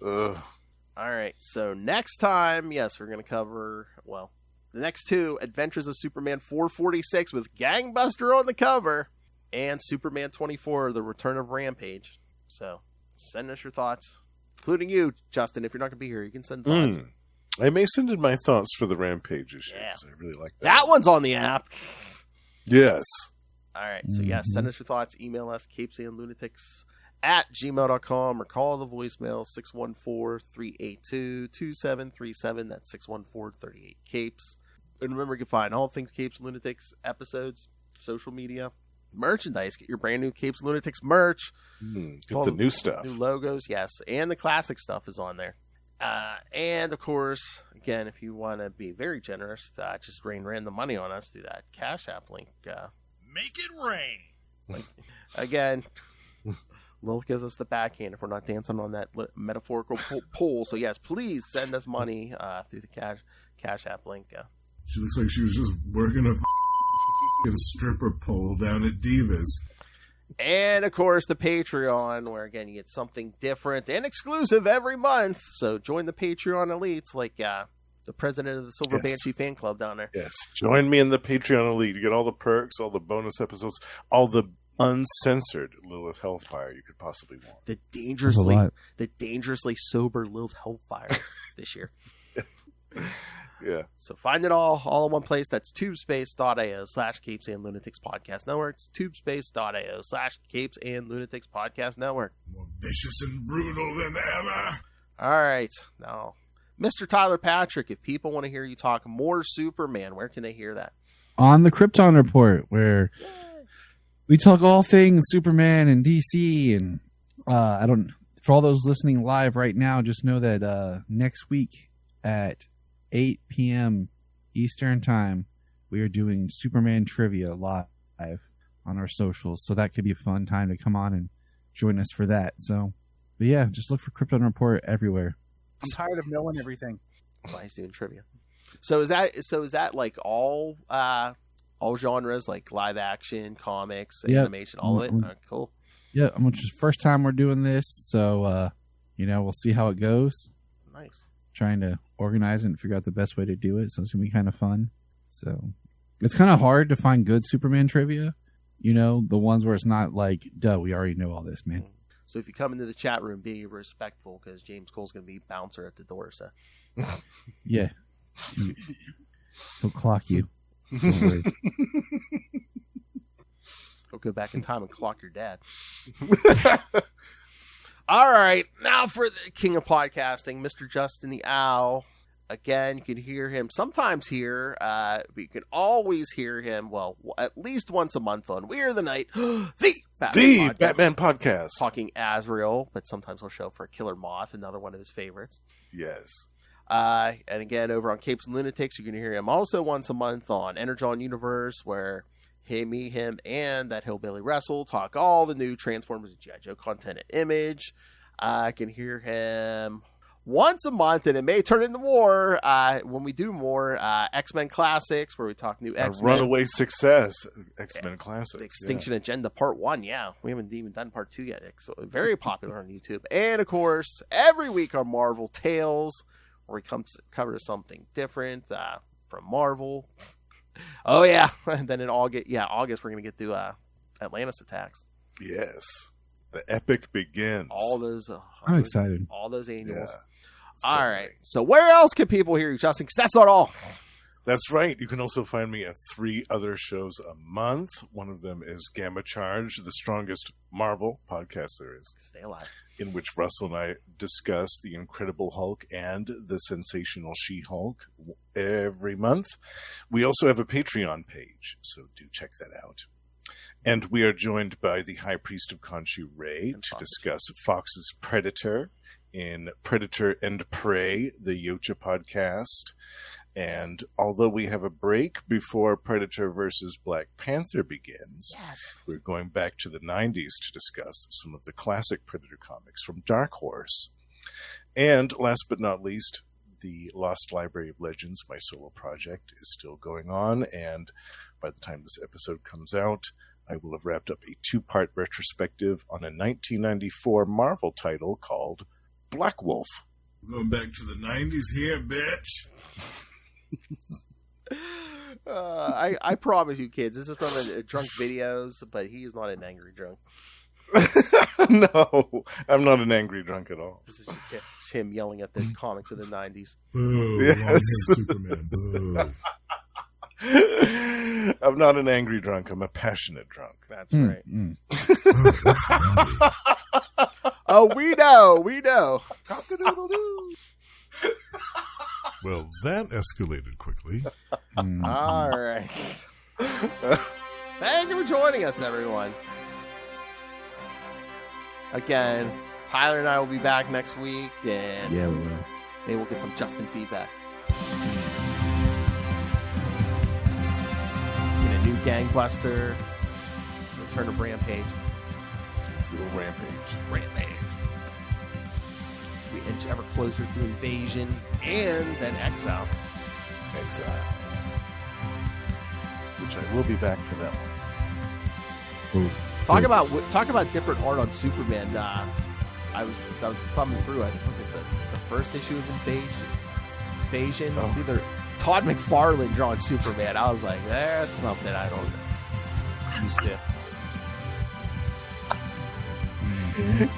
Ugh. All right, so next time, yes, we're going to cover the next two, Adventures of Superman 446 with Gangbuster on the cover, and Superman 24, The Return of Rampage. So send us your thoughts, including you, Justin. If you're not going to be here, you can send thoughts. I may send in my thoughts for the Rampage issue. Yeah. I really like that. That one's on the app. Yes. All right. So, yes, send us your thoughts. Email us, CapesandLunatics@gmail.com, or call the voicemail 614-382-2737. That's 614-38-CAPES. And remember, you can find all things Capes and Lunatics, episodes, social media, merchandise. Get your brand new Capes and Lunatics merch. Get the new stuff. New logos, yes. And the classic stuff is on there. And, of course, again, if you want to be very generous, just rain random money on us through that Cash App link. Make it rain. Again, Lil gives us the backhand if we're not dancing on that metaphorical pole. So, yes, please send us money through the Cash App link. She looks like she was just working a stripper pole down at Divas. And, of course, the Patreon, where, again, you get something different and exclusive every month. So join the Patreon elites like the president of the Silver Banshee fan club down there. Yes, join me in the Patreon elite. You get all the perks, all the bonus episodes, all the uncensored Lilith Hellfire you could possibly want. The dangerously sober Lilith Hellfire this year. Yeah. So find it all in one place. That's tubespace.io/Capes and Lunatics Podcast Network. It's tubespace.io/Capes and Lunatics Podcast Network. More vicious and brutal than ever. All right. Now, Mr. Tyler Patrick, if people want to hear you talk more Superman, where can they hear that? On the Krypton Report, where we talk all things Superman and DC. And for all those listening live right now, just know that next week at 8 p.m. Eastern Time, we are doing Superman Trivia live on our socials. So that could be a fun time to come on and join us for that. So, but yeah, just look for Krypton Report everywhere. I'm tired of knowing everything. Well, he's doing trivia. So is that like all genres, like live action, comics, animation, all of it? Cool. Yeah, which is the first time we're doing this, so we'll see how it goes. Nice. Trying to organize it and figure out the best way to do it, so it's gonna be kind of fun. So it's kind of hard to find good Superman trivia, the ones where it's not like, duh, we already know all this, man. So if you come into the chat room, be respectful, because James Cole's gonna be bouncer at the door. So yeah, he'll clock you. Don't worry. He'll go back in time and clock your dad. All right, now for the king of podcasting, Mr. Justin the Owl. Again, you can hear him sometimes here, but you can always hear him, at least once a month on We Are the Night, the Batman podcast. Talking Azrael, but sometimes he'll show for Killer Moth, another one of his favorites. Yes. And again, over on Capes and Lunatics, you can hear him also once a month on Energon Universe, where him, and that Hillbilly Wrestle talk all the new Transformers and G.I. Joe content at Image. I can hear him once a month, and it may turn into more when we do more X-Men Classics, where we talk new X-Men. Runaway success, X-Men Classics. The Extinction Agenda Part 1, yeah. We haven't even done Part 2 yet. It's very popular on YouTube. And, of course, every week our Marvel Tales, where we cover something different from Marvel. Oh yeah, and then in August we're gonna get to Atlantis Attacks. Yes, the epic begins. All those. I'm excited. All those annuals. Yeah, all right. So where else can people hear you, Justin? Because that's not all. That's right. You can also find me at 3 other shows a month. One of them is Gamma Charge, the strongest Marvel podcast there is. Stay alive. In which Russell and I discuss the Incredible Hulk and the Sensational She-Hulk every month. We also have a Patreon page, so do check that out. And we are joined by the High Priest of Khonshu, Ray, to discuss Fox's Predator in Predator and Prey, the Yocha podcast. And although we have a break before Predator versus Black Panther begins, we're going back to the 90s to discuss some of the classic Predator comics from Dark Horse. And last but not least, the Lost Library of Legends, my solo project, is still going on. And by the time this episode comes out, I will have wrapped up a 2-part retrospective on a 1994 Marvel title called Black Wolf. We're going back to the 90s here, bitch. I promise you, kids, this is from a drunk videos, but he is not an angry drunk. No, I'm not an angry drunk at all. This is just him yelling at the comics of the 90s. Boo, yes. Superman, boo. I'm not an angry drunk. I'm a passionate drunk. That's right. Oh, we know. Cock-a-doodle-doo. Well, that escalated quickly. All right. Thank you for joining us, everyone. Again, Tyler and I will be back next week, and Yeah, we will. maybe we'll get some Justin feedback. Get a new gangbuster. Return to Rampage. Little Rampage. We inch ever closer to invasion and then exile. Which I will be back for that one. Talk about different art on Superman. I was thumbing through it. Was it the first issue of Invasion? Oh. It's either Todd McFarlane drawing Superman. I was like, that's something I don't used to.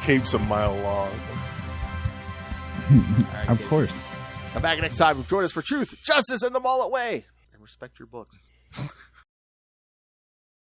Cape's a mile long. Right, Of kids. course. Come back next time. Join us for truth, justice, and the mullet way. And respect your books.